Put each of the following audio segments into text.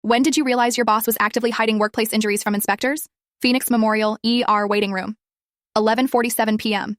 When did you realize your boss was actively hiding workplace injuries from inspectors? Phoenix Memorial ER waiting room. 11:47 p.m.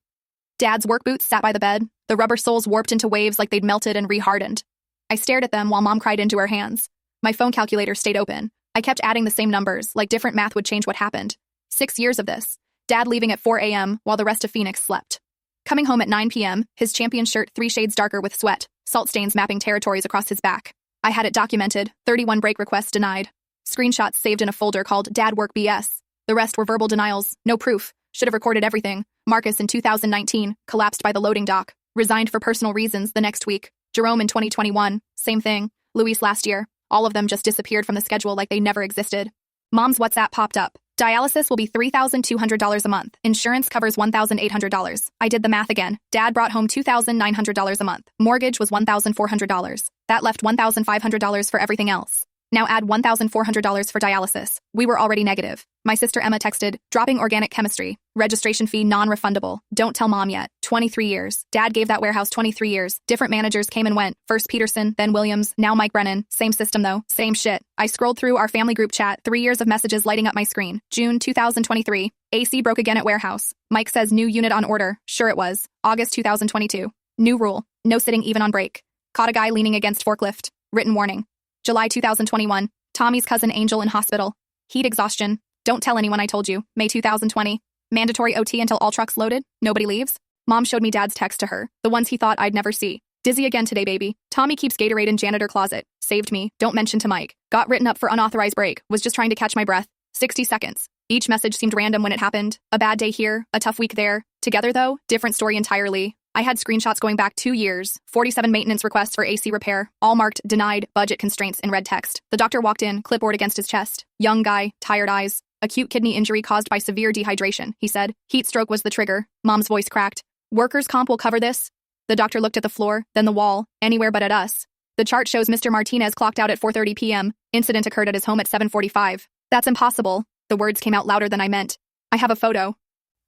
Dad's work boots sat by the bed, the rubber soles warped into waves like they'd melted and rehardened. I stared at them while Mom cried into her hands. My phone calculator stayed open. I kept adding the same numbers, like different math would change what happened. 6 years of this. Dad leaving at 4 a.m. while the rest of Phoenix slept. Coming home at 9 p.m., his champion shirt 3 shades darker with sweat, salt stains mapping territories across his back. I had it documented, 31 break requests denied. Screenshots saved in a folder called Dad Work BS. The rest were verbal denials, no proof. Should have recorded everything. Marcus in 2019, collapsed by the loading dock. Resigned for personal reasons the next week. Jerome in 2021, same thing. Luis last year. All of them just disappeared from the schedule like they never existed. Mom's WhatsApp popped up. Dialysis will be $3,200 a month. Insurance covers $1,800. I did the math again. Dad brought home $2,900 a month. Mortgage was $1,400. That left $1,500 for everything else. Now add $1,400 for dialysis. We were already negative. My sister Emma texted, dropping organic chemistry. Registration fee non-refundable. Don't tell Mom yet. 23 years. Dad gave that warehouse 23 years. Different managers came and went. First Peterson, then Williams, now Mike Brennan. Same system though. Same shit. I scrolled through our family group chat. 3 years of messages lighting up my screen. June 2023. AC broke again at warehouse. Mike says new unit on order. Sure it was. August 2022. New rule. No sitting even on break. Caught a guy leaning against forklift. Written warning. July 2021. Tommy's cousin Angel in hospital. Heat exhaustion. Don't tell anyone I told you. May 2020. Mandatory OT until all trucks loaded. Nobody leaves. Mom showed me Dad's text to her. The ones he thought I'd never see. Dizzy again today, baby. Tommy keeps Gatorade in janitor closet. Saved me. Don't mention to Mike. Got written up for unauthorized break. Was just trying to catch my breath. 60 seconds. Each message seemed random when it happened. A bad day here. A tough week there. Together though, different story entirely. I had screenshots going back 2 years, 47 maintenance requests for AC repair, all marked denied, budget constraints in red text. The doctor walked in, clipboard against his chest. Young guy, tired eyes. Acute kidney injury caused by severe dehydration, he said. Heat stroke was the trigger. Mom's voice cracked. Workers' comp will cover this? The doctor looked at the floor, then the wall, anywhere but at us. The chart shows Mr. Martinez clocked out at 4:30 p.m. Incident occurred at his home at 7:45. That's impossible. The words came out louder than I meant. I have a photo.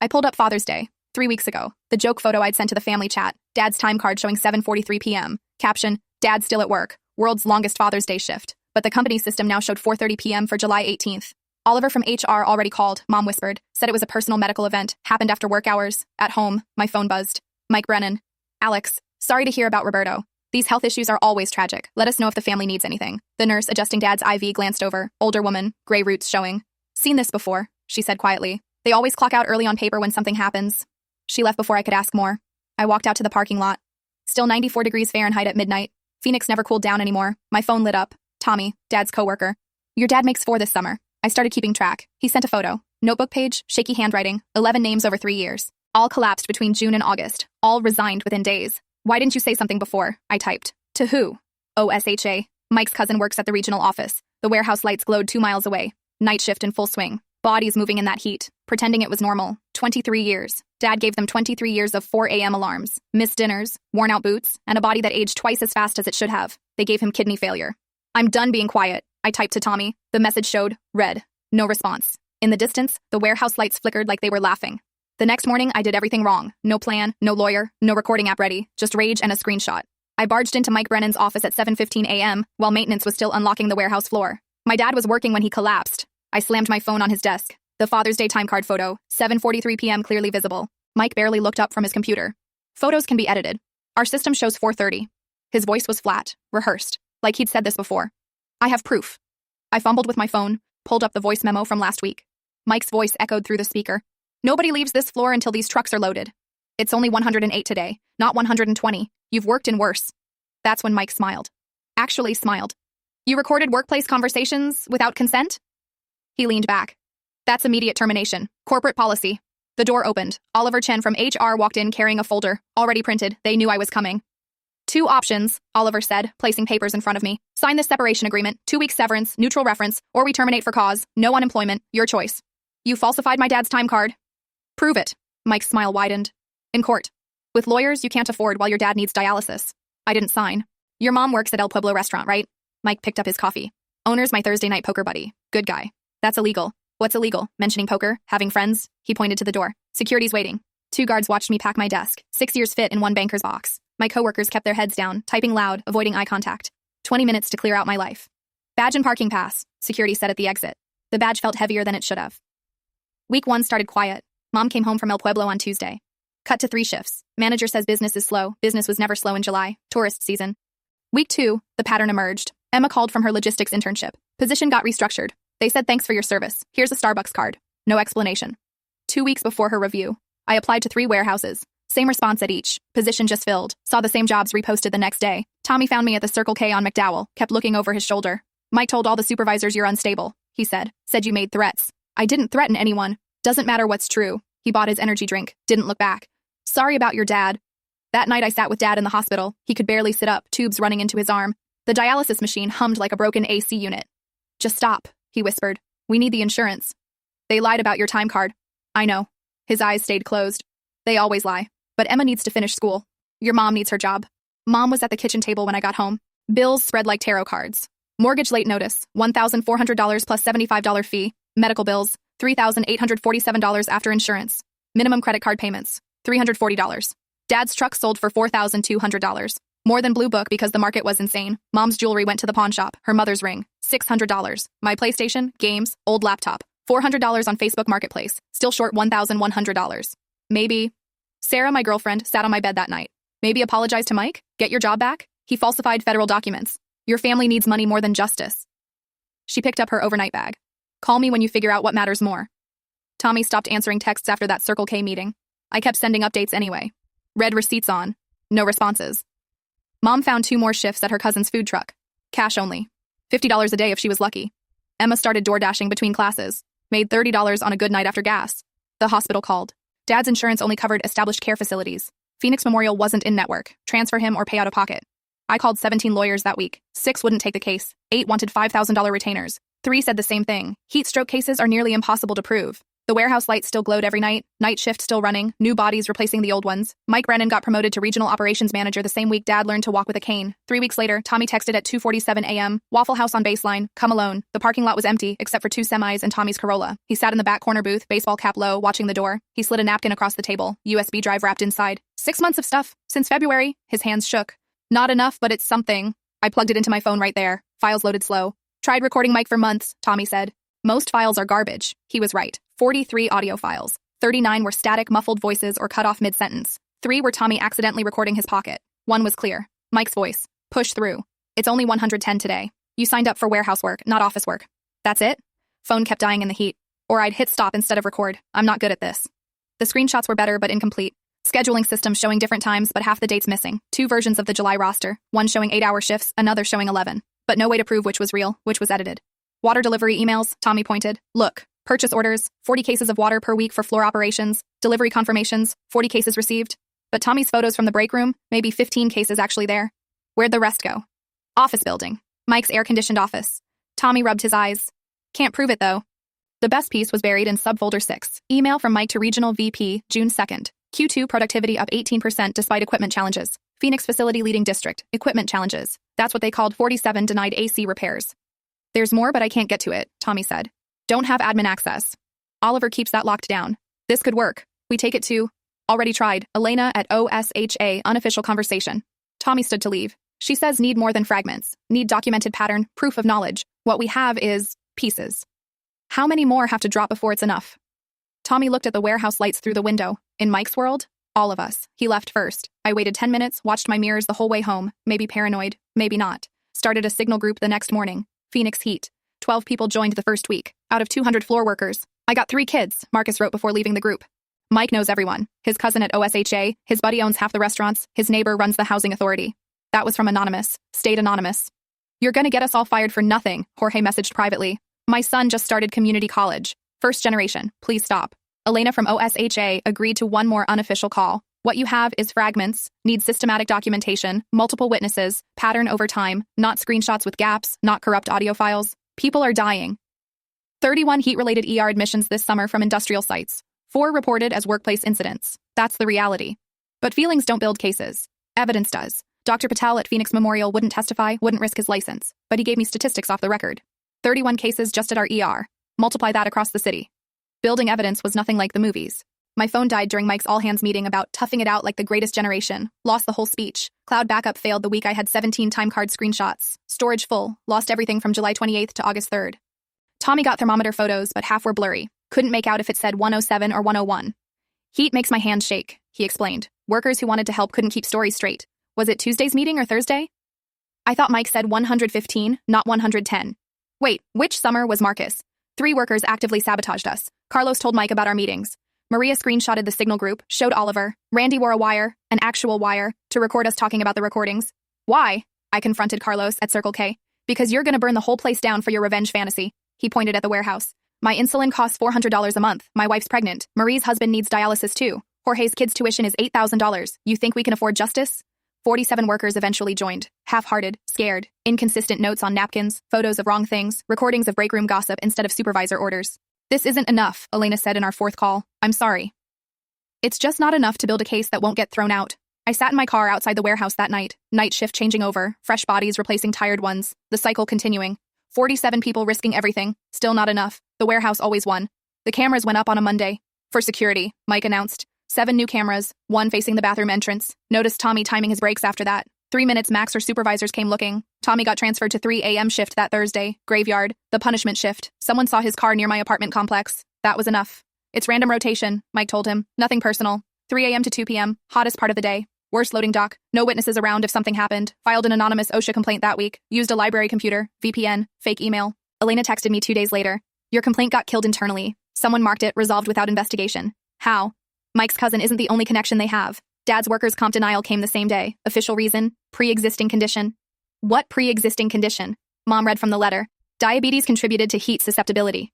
I pulled up Father's Day. 3 weeks ago, the joke photo I'd sent to the family chat, Dad's time card showing 7:43 p.m. Caption, Dad's still at work, world's longest Father's Day shift. But the company system now showed 4:30 p.m. for July 18th. Oliver from HR already called, Mom whispered, said it was a personal medical event, happened after work hours. At home, my phone buzzed. Mike Brennan. Alex, sorry to hear about Roberto. These health issues are always tragic. Let us know if the family needs anything. The nurse adjusting Dad's IV glanced over, older woman, gray roots showing. Seen this before, she said quietly. They always clock out early on paper when something happens. She left before I could ask more. I walked out to the parking lot. Still 94 degrees Fahrenheit at midnight. Phoenix never cooled down anymore. My phone lit up. Tommy, Dad's coworker. Your dad makes 4 this summer. I started keeping track. He sent a photo. Notebook page, shaky handwriting, 11 names over 3 years. All collapsed between June and August. All resigned within days. Why didn't you say something before? I typed. To who? OSHA. Mike's cousin works at the regional office. The warehouse lights glowed 2 miles away. Night shift in full swing. Bodies moving in that heat. Pretending it was normal. 23 years. Dad gave them 23 years of 4 a.m. alarms, missed dinners, worn-out boots, and a body that aged twice as fast as it should have. They gave him kidney failure. I'm done being quiet, I typed to Tommy. The message showed, read. No response. In the distance, the warehouse lights flickered like they were laughing. The next morning, I did everything wrong. No plan, no lawyer, no recording app ready, just rage and a screenshot. I barged into Mike Brennan's office at 7:15 a.m. while maintenance was still unlocking the warehouse floor. My dad was working when he collapsed. I slammed my phone on his desk. The Father's Day time card photo, 7:43 p.m. clearly visible. Mike barely looked up from his computer. Photos can be edited. Our system shows 4:30. His voice was flat, rehearsed, like he'd said this before. I have proof. I fumbled with my phone, pulled up the voice memo from last week. Mike's voice echoed through the speaker. Nobody leaves this floor until these trucks are loaded. It's only 108 today, not 120. You've worked in worse. That's when Mike smiled. Actually smiled. You recorded workplace conversations without consent? He leaned back. That's immediate termination. Corporate policy. The door opened. Oliver Chen from HR walked in carrying a folder, already printed. They knew I was coming. 2 options, Oliver said, placing papers in front of me. Sign this separation agreement, 2 weeks severance, neutral reference, or we terminate for cause, no unemployment, your choice. You falsified my dad's time card. Prove it. Mike's smile widened. In court. With lawyers you can't afford while your dad needs dialysis. I didn't sign. Your mom works at El Pueblo restaurant, right? Mike picked up his coffee. Owner's my Thursday night poker buddy. Good guy. That's illegal. What's illegal? Mentioning poker? Having friends? He pointed to the door. Security's waiting. 2 guards watched me pack my desk. 6 years fit in 1 banker's box. My coworkers kept their heads down, typing loud, avoiding eye contact. 20 minutes to clear out my life. Badge and parking pass, security said at the exit. The badge felt heavier than it should have. Week 1 started quiet. Mom came home from El Pueblo on Tuesday. Cut to 3 shifts. Manager says business is slow. Business was never slow in July. Tourist season. Week 2, the pattern emerged. Emma called from her logistics internship. Position got restructured. They said thanks for your service. Here's a Starbucks card. No explanation. 2 weeks before her review, I applied to 3 warehouses. Same response at each. Position just filled. Saw the same jobs reposted the next day. Tommy found me at the Circle K on McDowell. Kept looking over his shoulder. Mike told all the supervisors you're unstable, he said. Said you made threats. I didn't threaten anyone. Doesn't matter what's true. He bought his energy drink. Didn't look back. Sorry about your dad. That night I sat with Dad in the hospital. He could barely sit up, tubes running into his arm. The dialysis machine hummed like a broken AC unit. Just stop, he whispered. We need the insurance. They lied about your time card. I know. His eyes stayed closed. They always lie. But Emma needs to finish school. Your mom needs her job. Mom was at the kitchen table when I got home. Bills spread like tarot cards. Mortgage late notice, $1,400 plus $75 fee. Medical bills, $3,847 after insurance. Minimum credit card payments, $340. Dad's truck sold for $4,200. More than Blue Book because the market was insane. Mom's jewelry went to the pawn shop. Her mother's ring, $600. My PlayStation, games, old laptop, $400 on Facebook Marketplace. Still short $1,100. Maybe. Sarah, my girlfriend, sat on my bed that night. Maybe apologize to Mike? Get your job back? He falsified federal documents. Your family needs money more than justice. She picked up her overnight bag. Call me when you figure out what matters more. Tommy stopped answering texts after that Circle K meeting. I kept sending updates anyway. Read receipts on. No responses. Mom found 2 more shifts at her cousin's food truck. Cash only. $50 a day if she was lucky. Emma started door dashing between classes. Made $30 on a good night after gas. The hospital called. Dad's insurance only covered established care facilities. Phoenix Memorial wasn't in network. Transfer him or pay out of pocket. I called 17 lawyers that week. 6 wouldn't take the case. 8 wanted $5,000 retainers. 3 said the same thing. Heat stroke cases are nearly impossible to prove. The warehouse lights still glowed every night. Night shift still running. New bodies replacing the old ones. Mike Brennan got promoted to regional operations manager the same week Dad learned to walk with a cane. 3 weeks later, Tommy texted at 2:47 a.m. Waffle House on baseline. Come alone. The parking lot was empty, except for 2 semis and Tommy's Corolla. He sat in the back corner booth, baseball cap low, watching the door. He slid a napkin across the table. USB drive wrapped inside. 6 months of stuff. Since February. His hands shook. Not enough, but it's something. I plugged it into my phone right there. Files loaded slow. Tried recording Mike for months, Tommy said. Most files are garbage. He was right. 43 audio files. 39 were static, muffled voices or cut off mid-sentence. 3 were Tommy accidentally recording his pocket. 1 was clear. Mike's voice. Push through. It's only 110 today. You signed up for warehouse work, not office work. That's it? Phone kept dying in the heat. Or I'd hit stop instead of record. I'm not good at this. The screenshots were better but incomplete. Scheduling system showing different times but half the dates missing. 2 versions of the July roster. One showing 8-hour shifts, another showing 11. But no way to prove which was real, which was edited. Water delivery emails, Tommy pointed. Look. Purchase orders, 40 cases of water per week for floor operations. Delivery confirmations, 40 cases received. But Tommy's photos from the break room, maybe 15 cases actually there. Where'd the rest go? Office building. Mike's air-conditioned office. Tommy rubbed his eyes. Can't prove it, though. The best piece was buried in subfolder 6. Email from Mike to Regional VP, June 2nd. Q2 productivity up 18% despite equipment challenges. Phoenix facility leading district. Equipment challenges. That's what they called 47 denied AC repairs. There's more, but I can't get to it, Tommy said. Don't have admin access. Oliver keeps that locked down. This could work. We take it to... Already tried. Elena at OSHA, unofficial conversation. Tommy stood to leave. She says need more than fragments. Need documented pattern, proof of knowledge. What we have is... pieces. How many more have to drop before it's enough? Tommy looked at the warehouse lights through the window. In Mike's world, all of us. He left first. I waited 10 minutes, watched my mirrors the whole way home. Maybe paranoid, maybe not. Started a signal group the next morning. Phoenix Heat. 12 people joined the first week. Out of 200 floor workers. I got 3 kids, Marcus wrote before leaving the group. Mike knows everyone. His cousin at OSHA, his buddy owns half the restaurants, his neighbor runs the housing authority. That was from Anonymous. Stayed anonymous. You're gonna get us all fired for nothing, Jorge messaged privately. My son just started community college. First generation. Please stop. Elena from OSHA agreed to one more unofficial call. What you have is fragments, need systematic documentation, multiple witnesses, pattern over time, not screenshots with gaps, not corrupt audio files. People are dying. 31 heat-related ER admissions this summer from industrial sites. 4 reported as workplace incidents. That's the reality. But feelings don't build cases. Evidence does. Dr. Patel at Phoenix Memorial wouldn't testify, wouldn't risk his license, but he gave me statistics off the record. 31 cases just at our ER. Multiply that across the city. Building evidence was nothing like the movies. My phone died during Mike's all-hands meeting about toughing it out like the greatest generation. Lost the whole speech. Cloud backup failed the week I had 17 time card screenshots. Storage full. Lost everything from July 28th to August 3rd. Tommy got thermometer photos, but half were blurry. Couldn't make out if it said 107 or 101. Heat makes my hand shake, he explained. Workers who wanted to help couldn't keep stories straight. Was it Tuesday's meeting or Thursday? I thought Mike said 115, not 110. Wait, which summer was Marcus? 3 workers actively sabotaged us. Carlos told Mike about our meetings. Maria screenshotted the signal group, showed Oliver. Randy wore a wire, an actual wire, to record us talking about the recordings. Why? I confronted Carlos at Circle K. Because you're gonna burn the whole place down for your revenge fantasy. He pointed at the warehouse. My insulin costs $400 a month. My wife's pregnant. Marie's husband needs dialysis too. Jorge's kid's tuition is $8,000. You think we can afford justice? 47 workers eventually joined. Half-hearted, scared, inconsistent notes on napkins, photos of wrong things, recordings of break room gossip instead of supervisor orders. This isn't enough, Elena said in our 4th call. I'm sorry. It's just not enough to build a case that won't get thrown out. I sat in my car outside the warehouse that night. Night shift changing over, fresh bodies replacing tired ones, the cycle continuing. 47 people risking everything. Still not enough. The warehouse always won. The cameras went up on a Monday. For security, Mike announced. 7 new cameras, 1 facing the bathroom entrance. Noticed Tommy timing his breaks after that. 3 minutes max or supervisors came looking. Tommy got transferred to 3 a.m. shift that Thursday. Graveyard. The punishment shift. Someone saw his car near my apartment complex. That was enough. It's random rotation, Mike told him. Nothing personal. 3 a.m. to 2 p.m. Hottest part of the day. Worst loading dock. No witnesses around if something happened. Filed an anonymous OSHA complaint that week. Used a library computer. VPN. Fake email. Elena texted me 2 days later. Your complaint got killed internally. Someone marked it resolved without investigation. How? Mike's cousin isn't the only connection they have. Dad's workers' comp denial came the same day. Official reason? Pre-existing condition. What pre-existing condition? Mom read from the letter. Diabetes contributed to heat susceptibility.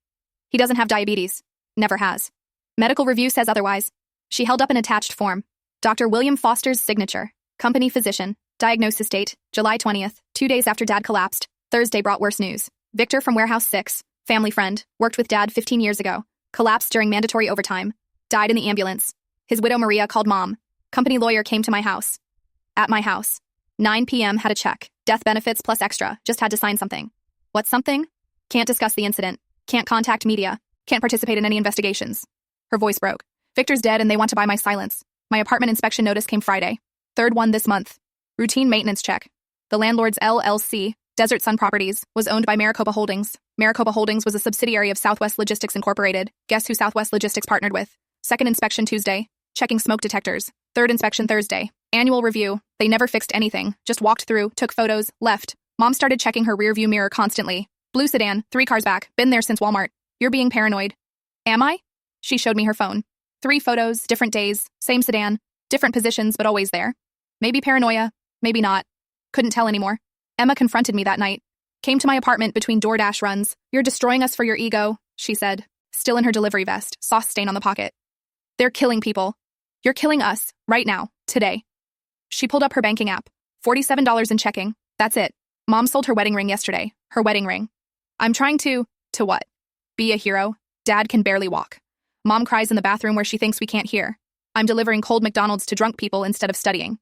He doesn't have diabetes. Never has. Medical review says otherwise. She held up an attached form. Dr. William Foster's signature. Company physician. Diagnosis date, July 20th, 2 days after Dad collapsed. Thursday brought worse news. Victor from Warehouse 6, family friend, worked with Dad 15 years ago. Collapsed during mandatory overtime. Died in the ambulance. His widow Maria called Mom. Company lawyer came to my house. At my house. 9 p.m. had a check. Death benefits plus extra. Just had to sign something. What's something? Can't discuss the incident. Can't contact media. Can't participate in any investigations. Her voice broke. Victor's dead and they want to buy my silence. My apartment inspection notice came Friday. 3rd one this month. Routine maintenance check. The landlord's LLC, Desert Sun Properties, was owned by Maricopa Holdings. Maricopa Holdings was a subsidiary of Southwest Logistics Incorporated. Guess who Southwest Logistics partnered with? 2nd inspection Tuesday. Checking smoke detectors. 3rd inspection Thursday. Annual review. They never fixed anything. Just walked through, took photos, left. Mom started checking her rearview mirror constantly. Blue sedan, 3 cars back. Been there since Walmart. You're being paranoid. Am I? She showed me her phone. 3 photos, different days, same sedan, different positions, but always there. Maybe paranoia, maybe not. Couldn't tell anymore. Emma confronted me that night. Came to my apartment between DoorDash runs. You're destroying us for your ego, she said. Still in her delivery vest, sauce stain on the pocket. They're killing people. You're killing us, right now, today. She pulled up her banking app. $47 in checking. That's it. Mom sold her wedding ring yesterday. Her wedding ring. I'm trying to what? Be a hero. Dad can barely walk. Mom cries in the bathroom where she thinks we can't hear. I'm delivering cold McDonald's to drunk people instead of studying.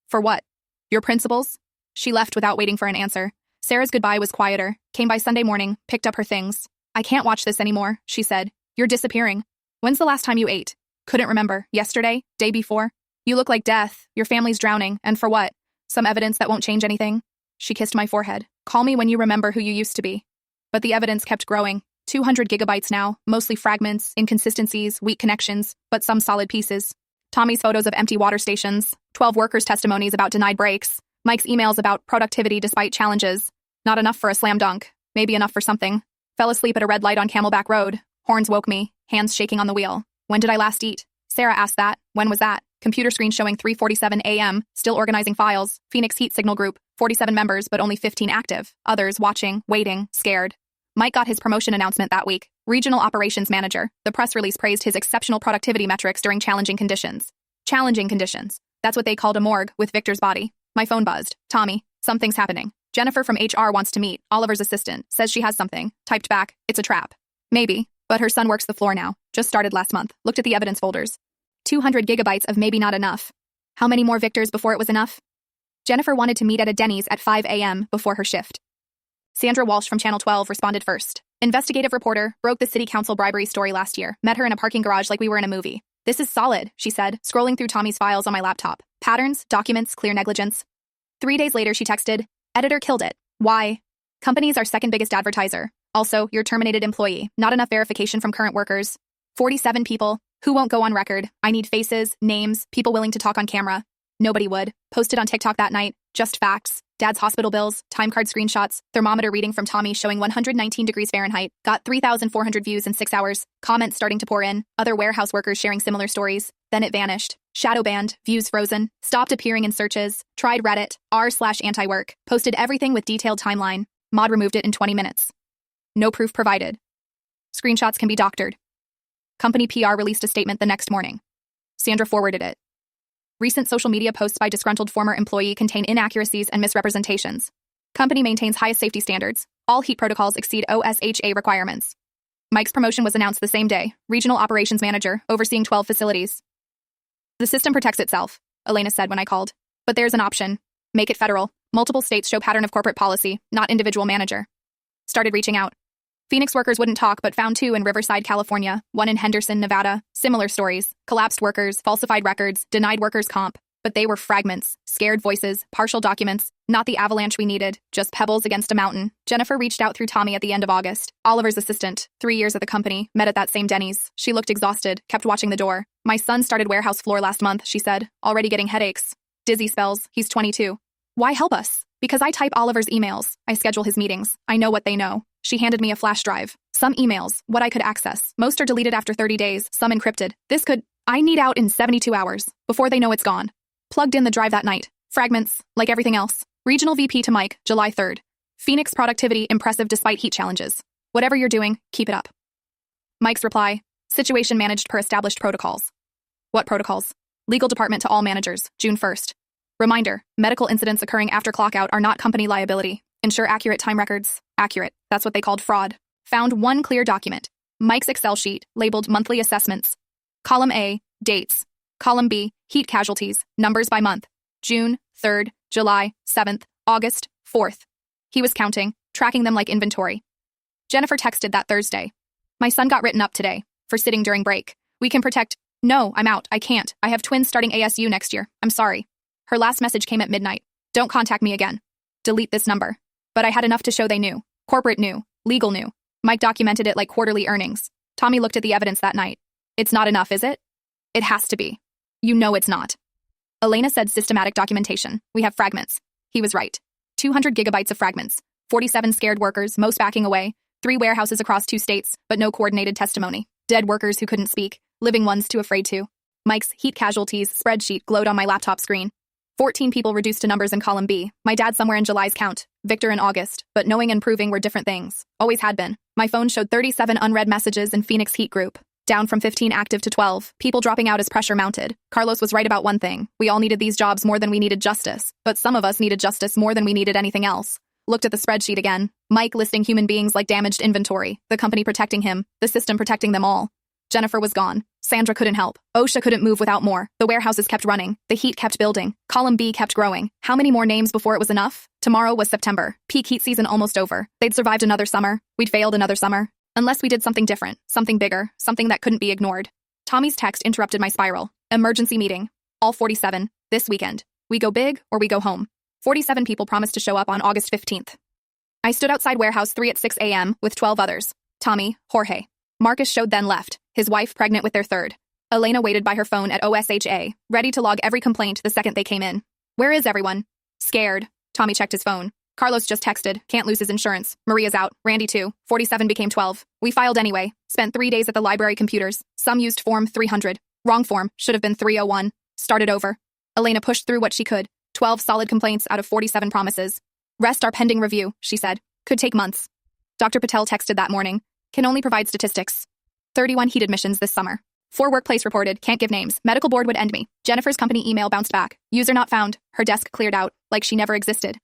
For what? Your principles? She left without waiting for an answer. Sarah's goodbye was quieter. Came by Sunday morning, picked up her things. I can't watch this anymore, she said. You're disappearing. When's the last time you ate? Couldn't remember. Yesterday? Day before? You look like death. Your family's drowning. And for what? Some evidence that won't change anything? She kissed my forehead. Call me when you remember who you used to be. But the evidence kept growing. 200 gigabytes now, mostly fragments, inconsistencies, weak connections, but some solid pieces. Tommy's photos of empty water stations, 12 workers' testimonies about denied breaks, Mike's emails about productivity despite challenges. Not enough for a slam dunk, maybe enough for something. Fell asleep at a red light on Camelback Road. Horns woke me, hands shaking on the wheel. When did I last eat? Sarah asked that. When was that? Computer screen showing 3:47 a.m., still organizing files. Phoenix Heat Signal Group, 47 members but only 15 active. Others watching, waiting, scared. Mike got his promotion announcement that week. Regional Operations Manager. The press release praised his exceptional productivity metrics during challenging conditions. Challenging conditions. That's what they called a morgue with Victor's body. My phone buzzed. Tommy, something's happening. Jennifer from HR wants to meet. Oliver's assistant. Says she has something. Typed back. It's a trap. Maybe. But her son works the floor now. Just started last month. Looked at the evidence folders. 200 gigabytes of maybe not enough. How many more Victors before it was enough? Jennifer wanted to meet at a Denny's at 5 a.m. before her shift. Sandra Walsh from Channel 12 responded first. Investigative reporter, broke the city council bribery story last year. Met her in a parking garage like we were in a movie. This is solid, she said, scrolling through Tommy's files on my laptop. Patterns, documents, clear negligence. 3 days later, she texted, editor killed it. Why? Company's our second biggest advertiser. Also, you're terminated employee. Not enough verification from current workers. 47 people. Who won't go on record? I need faces, names, people willing to talk on camera. Nobody would. Posted on TikTok that night. Just facts. Dad's hospital bills, time card screenshots, thermometer reading from Tommy showing 119 degrees Fahrenheit. Got 3,400 views in 6 hours. Comments starting to pour in. Other warehouse workers sharing similar stories. Then it vanished. Shadow banned. Views frozen. Stopped appearing in searches. Tried Reddit. r/anti-work. Posted everything with detailed timeline. Mod removed it in 20 minutes. No proof provided. Screenshots can be doctored. Company PR released a statement the next morning. Sandra forwarded it. Recent social media posts by disgruntled former employee contain inaccuracies and misrepresentations. Company maintains highest safety standards. All heat protocols exceed OSHA requirements. Mike's promotion was announced the same day. Regional operations manager, overseeing 12 facilities. The system protects itself, Elena said when I called. But there's an option. Make it federal. Multiple states show pattern of corporate policy, not individual manager. Started reaching out. Phoenix workers wouldn't talk but found 2 in Riverside, California, 1 in Henderson, Nevada. Similar stories. Collapsed workers, falsified records, denied workers' comp. But they were fragments, scared voices, partial documents, not the avalanche we needed, just pebbles against a mountain. Jennifer reached out through Tommy at the end of August. Oliver's assistant, 3 years at the company, met at that same Denny's. She looked exhausted, kept watching the door. My son started warehouse floor last month, she said, already getting headaches. Dizzy spells, he's 22. Why help us? Because I type Oliver's emails. I schedule his meetings. I know what they know. She handed me a flash drive. Some emails, what I could access. Most are deleted after 30 days, some encrypted. I need out in 72 hours, before they know it's gone. Plugged in the drive that night. Fragments, like everything else. Regional VP to Mike, July 3rd. Phoenix productivity impressive despite heat challenges. Whatever you're doing, keep it up. Mike's reply, situation managed per established protocols. What protocols? Legal department to all managers, June 1st. Reminder, medical incidents occurring after clockout are not company liability. Ensure accurate time records. Accurate, that's what they called fraud. Found one clear document. Mike's Excel sheet, labeled monthly assessments. Column A, dates. Column B, heat casualties, numbers by month. June 3rd, July 7th, August 4th. He was counting, tracking them like inventory. Jennifer texted that Thursday. My son got written up today, for sitting during break. We can protect. No, I'm out, I can't. I have twins starting ASU next year. I'm sorry. Her last message came at midnight. Don't contact me again. Delete this number. But I had enough to show they knew. Corporate knew. Legal knew. Mike documented it like quarterly earnings. Tommy looked at the evidence that night. It's not enough, is it? It has to be. You know it's not. Elena said systematic documentation. We have fragments. He was right. 200 gigabytes of fragments. 47 scared workers, most backing away. 3 warehouses across 2 states, but no coordinated testimony. Dead workers who couldn't speak. Living ones too afraid to. Mike's heat casualties spreadsheet glowed on my laptop screen. 14 people reduced to numbers in column B. My dad somewhere in July's count. Victor in August. But knowing and proving were different things. Always had been. My phone showed 37 unread messages in Phoenix Heat Group. Down from 15 active to 12. People dropping out as pressure mounted. Carlos was right about one thing. We all needed these jobs more than we needed justice. But some of us needed justice more than we needed anything else. Looked at the spreadsheet again. Mike listing human beings like damaged inventory. The company protecting him. The system protecting them all. Jennifer was gone. Sandra couldn't help. OSHA couldn't move without more. The warehouses kept running. The heat kept building. Column B kept growing. How many more names before it was enough? Tomorrow was September. Peak heat season almost over. They'd survived another summer. We'd failed another summer. Unless we did something different. Something bigger. Something that couldn't be ignored. Tommy's text interrupted my spiral. Emergency meeting. All 47. This weekend. We go big or we go home. 47 people promised to show up on August 15th. I stood outside warehouse 3 at 6 a.m. with 12 others. Tommy, Jorge. Marcus showed then left, his wife pregnant with their third. Elena waited by her phone at OSHA, ready to log every complaint the second they came in. Where is everyone? Scared. Tommy checked his phone. Carlos just texted, can't lose his insurance. Maria's out, Randy too. 47 became 12. We filed anyway. Spent 3 days at the library computers. Some used form 300. Wrong form, should have been 301. Started over. Elena pushed through what she could. 12 solid complaints out of 47 promises. Rest are pending review, she said. Could take months. Dr. Patel texted that morning. Can only provide statistics. 31 heat admissions this summer. 4 workplace reported, can't give names. Medical board would end me. Jennifer's company email bounced back. User not found. Her desk cleared out, like she never existed.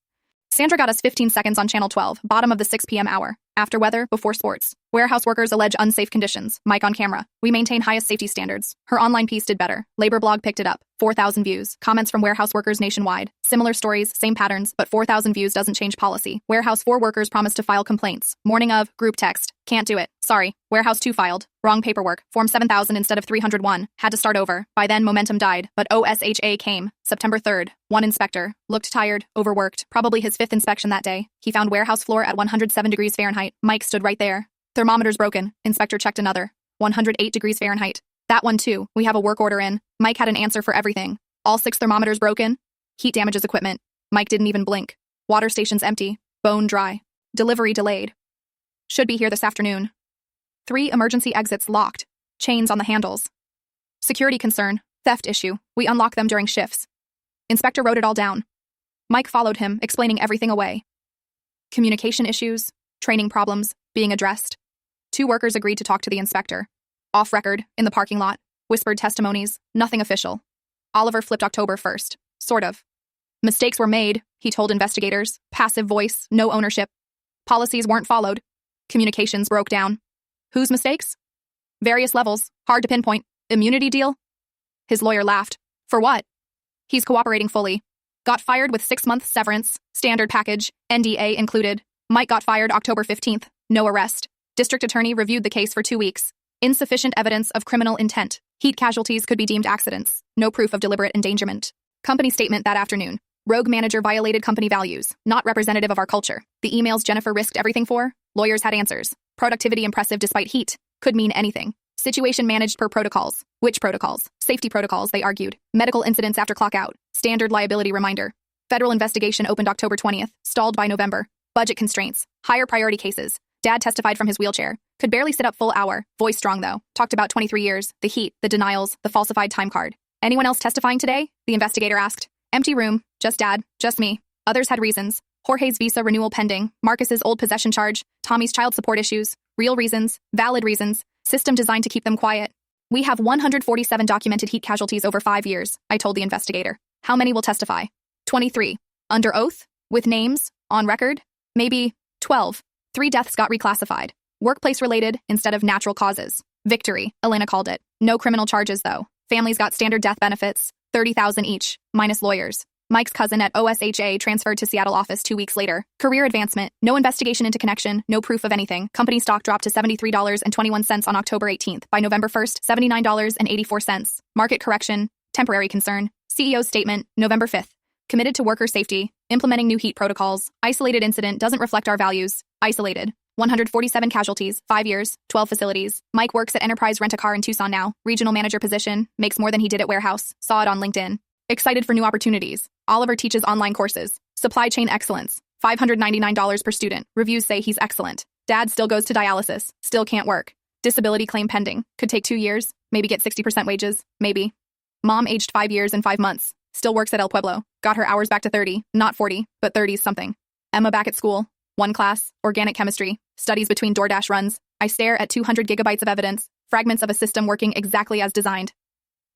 Sandra got us 15 seconds on Channel 12, bottom of the 6 p.m. hour. After weather, before sports. Warehouse workers allege unsafe conditions. Mike on camera. We maintain highest safety standards. Her online piece did better. Labor blog picked it up. 4,000 views. Comments from warehouse workers nationwide. Similar stories, same patterns, but 4,000 views doesn't change policy. Warehouse 4 workers promised to file complaints. Morning of, group text. Can't do it. Sorry. Warehouse 2 filed. Wrong paperwork. Form 7,000 instead of 301. Had to start over. By then, momentum died, but OSHA came. September 3rd. One inspector. Looked tired, overworked. Probably his 5th inspection that day. He found warehouse floor at 107 degrees Fahrenheit. Mike stood right there. Thermometer's broken. Inspector checked another. 108 degrees Fahrenheit. That one too. We have a work order in. Mike had an answer for everything. All 6 thermometers broken. Heat damages equipment. Mike didn't even blink. Water stations empty. Bone dry. Delivery delayed. Should be here this afternoon. 3 emergency exits locked. Chains on the handles. Security concern. Theft issue. We unlock them during shifts. Inspector wrote it all down. Mike followed him, explaining everything away. Communication issues. Training problems. Being addressed. 2 workers agreed to talk to the inspector. Off record, in the parking lot. Whispered testimonies. Nothing official. Oliver flipped October 1st. Sort of. Mistakes were made, he told investigators. Passive voice, no ownership. Policies weren't followed. Communications broke down. Whose mistakes? Various levels. Hard to pinpoint. Immunity deal? His lawyer laughed. For what? He's cooperating fully. Got fired with 6-month severance. Standard package. NDA included. Mike got fired October 15th. No arrest. District attorney reviewed the case for 2 weeks. Insufficient evidence of criminal intent. Heat casualties could be deemed accidents. No proof of deliberate endangerment. Company statement that afternoon. Rogue manager violated company values. Not representative of our culture. The emails Jennifer risked everything for? Lawyers had answers. Productivity impressive despite heat. Could mean anything. Situation managed per protocols. Which protocols? Safety protocols, they argued. Medical incidents after clock out. Standard liability reminder. Federal investigation opened October 20th. Stalled by November. Budget constraints. Higher priority cases. Dad testified from his wheelchair. Could barely sit up full hour. Voice strong, though. Talked about 23 years, the heat, the denials, the falsified time card. Anyone else testifying today? The investigator asked. Empty room. Just Dad. Just me. Others had reasons. Jorge's visa renewal pending. Marcus's old possession charge. Tommy's child support issues. Real reasons. Valid reasons. System designed to keep them quiet. We have 147 documented heat casualties over 5 years, I told the investigator. How many will testify? 23. Under oath? With names? On record? Maybe 12. 3 deaths got reclassified. Workplace-related instead of natural causes. Victory, Elena called it. No criminal charges, though. Families got standard death benefits, $30,000 each, minus lawyers. Mike's cousin at OSHA transferred to Seattle office 2 weeks later. Career advancement, no investigation into connection, no proof of anything. Company stock dropped to $73.21 on October 18th. By November 1st, $79.84. Market correction, temporary concern. CEO's statement, November 5th. Committed to worker safety, implementing new heat protocols. Isolated incident doesn't reflect our values. Isolated. 147 casualties, 5 years, 12 facilities. Mike works at Enterprise Rent-A-Car in Tucson now. Regional manager position, makes more than he did at Warehouse. Saw it on LinkedIn. Excited for new opportunities. Oliver teaches online courses. Supply chain excellence. $599 per student. Reviews say he's excellent. Dad still goes to dialysis. Still can't work. Disability claim pending. Could take 2 years. Maybe get 60% wages. Maybe. Mom aged 5 years and 5 months. Still works at El Pueblo. Got her hours back to 30. Not 40, but 30s something. Emma back at school. 1 class. Organic chemistry. Studies between DoorDash runs. I stare at 200 gigabytes of evidence. Fragments of a system working exactly as designed.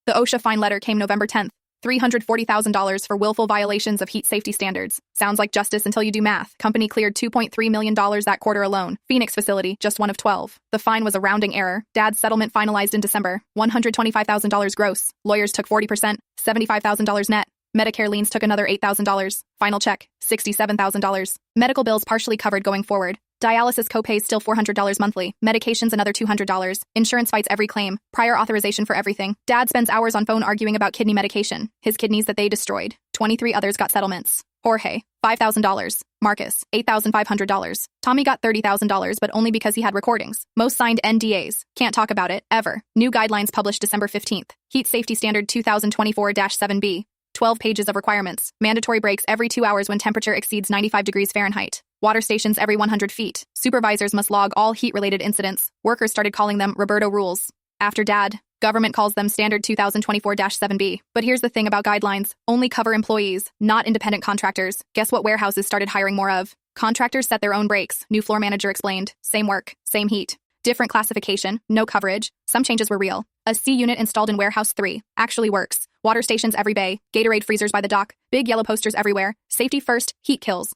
The OSHA fine letter came November 10th. $340,000 for willful violations of heat safety standards. Sounds like justice until you do math. Company cleared $2.3 million that quarter alone. Phoenix facility, just one of 12. The fine was a rounding error. Dad's settlement finalized in December. $125,000 gross. Lawyers took 40%, $75,000 net. Medicare liens took another $8,000. Final check, $67,000. Medical bills partially covered going forward. Dialysis copays still $400 monthly. Medications another $200. Insurance fights every claim. Prior authorization for everything. Dad spends hours on phone arguing about kidney medication. His kidneys that they destroyed. 23 others got settlements. Jorge, $5,000. Marcus, $8,500. Tommy got $30,000, but only because he had recordings. Most signed NDAs. Can't talk about it, ever. New guidelines published December 15th. Heat Safety Standard 2024-7B. 12 pages of requirements. Mandatory breaks every 2 hours when temperature exceeds 95 degrees Fahrenheit. Water stations every 100 feet. Supervisors must log all heat-related incidents. Workers started calling them Roberto rules. After Dad, government calls them Standard 2024-7B. But here's the thing about guidelines. Only cover employees, not independent contractors. Guess what warehouses started hiring more of? Contractors set their own breaks, new floor manager explained. Same work, same heat. Different classification, no coverage. Some changes were real. A C unit installed in Warehouse 3 actually works. Water stations every bay, Gatorade freezers by the dock, big yellow posters everywhere. Safety first, heat kills.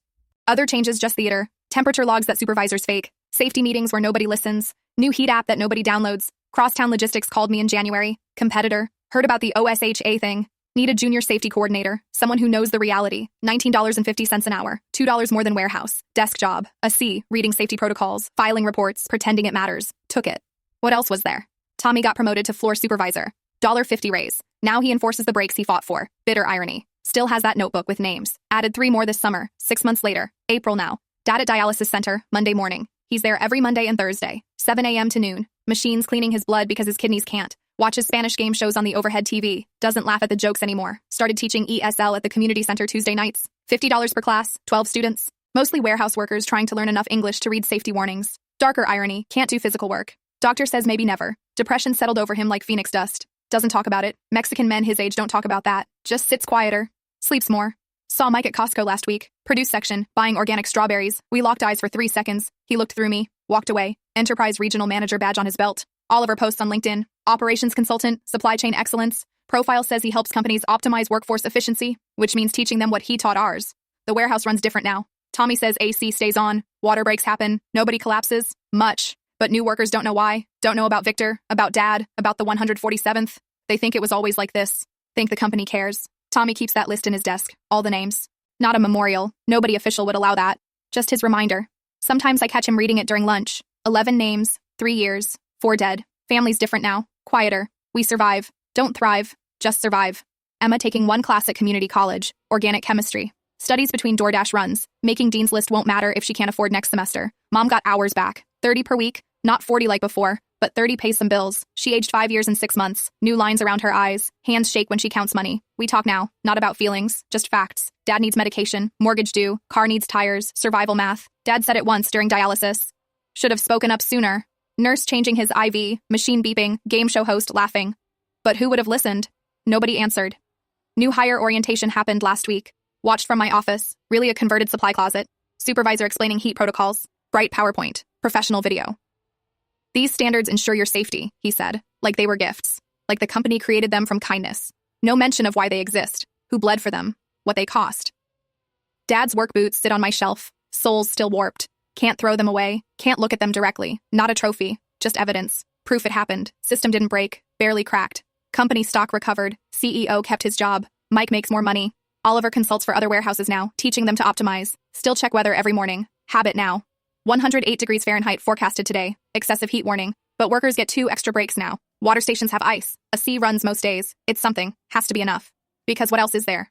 Other changes just theater. Temperature logs that supervisors fake. Safety meetings where nobody listens. New heat app that nobody downloads. Crosstown Logistics called me in January. Competitor. Heard about the OSHA thing. Need a junior safety coordinator. Someone who knows the reality. $19.50 an hour. $2 more than warehouse. Desk job. A C. Reading safety protocols. Filing reports. Pretending it matters. Took it. What else was there? Tommy got promoted to floor supervisor. $50 raise. Now he enforces the breaks he fought for. Bitter irony. Still has that notebook with names. Added 3 more this summer. 6 months later. April now. Dad at dialysis center. Monday morning. He's there every Monday and Thursday. 7 a.m. to noon. Machines cleaning his blood because his kidneys can't. Watches Spanish game shows on the overhead TV. Doesn't laugh at the jokes anymore. Started teaching ESL at the community center Tuesday nights. $50 per class. 12 students. Mostly warehouse workers trying to learn enough English to read safety warnings. Darker irony. Can't do physical work. Doctor says maybe never. Depression settled over him like phoenix dust. Doesn't talk about it. Mexican men his age don't talk about that. Just sits quieter. Sleeps more. Saw Mike at Costco last week. Produce section. Buying organic strawberries. We locked eyes for 3 seconds. He looked through me. Walked away. Enterprise regional manager badge on his belt. Oliver posts on LinkedIn. Operations consultant. Supply chain excellence. Profile says he helps companies optimize workforce efficiency, which means teaching them what he taught ours. The warehouse runs different now. Tommy says AC stays on. Water breaks happen. Nobody collapses. Much. But new workers don't know why. Don't know about Victor. About Dad. About the 147th. They think it was always like this. Think the company cares. Tommy keeps that list in his desk. All the names. Not a memorial. Nobody official would allow that. Just his reminder. Sometimes I catch him reading it during lunch. 11 names. 3 years. 4 dead. Family's different now. Quieter. We survive. Don't thrive. Just survive. Emma taking 1 class at community college. Organic chemistry. Studies between DoorDash runs. Making Dean's List won't matter if she can't afford next semester. Mom got hours back. 30 per week. Not 40 like before. But 30 pays some bills. She aged 5 years and 6 months. New lines around her eyes. Hands shake when she counts money. We talk now. Not about feelings. Just facts. Dad needs medication. Mortgage due. Car needs tires. Survival math. Dad said it once during dialysis. Should have spoken up sooner. Nurse changing his IV. Machine beeping. Game show host laughing. But who would have listened? Nobody answered. New hire orientation happened last week. Watched from my office. Really a converted supply closet. Supervisor explaining heat protocols. Bright PowerPoint. Professional video. These standards ensure your safety, he said, like they were gifts. Like the company created them from kindness. No mention of why they exist, who bled for them, what they cost. Dad's work boots sit on my shelf, soles still warped. Can't throw them away, can't look at them directly. Not a trophy, just evidence. Proof it happened. System didn't break, barely cracked. Company stock recovered. CEO kept his job. Mike makes more money. Oliver consults for other warehouses now, teaching them to optimize. Still check weather every morning. Habit now. 108 degrees Fahrenheit forecasted today. Excessive heat warning. But workers get 2 extra breaks now. Water stations have ice. A C runs most days. It's something. Has to be enough. Because what else is there?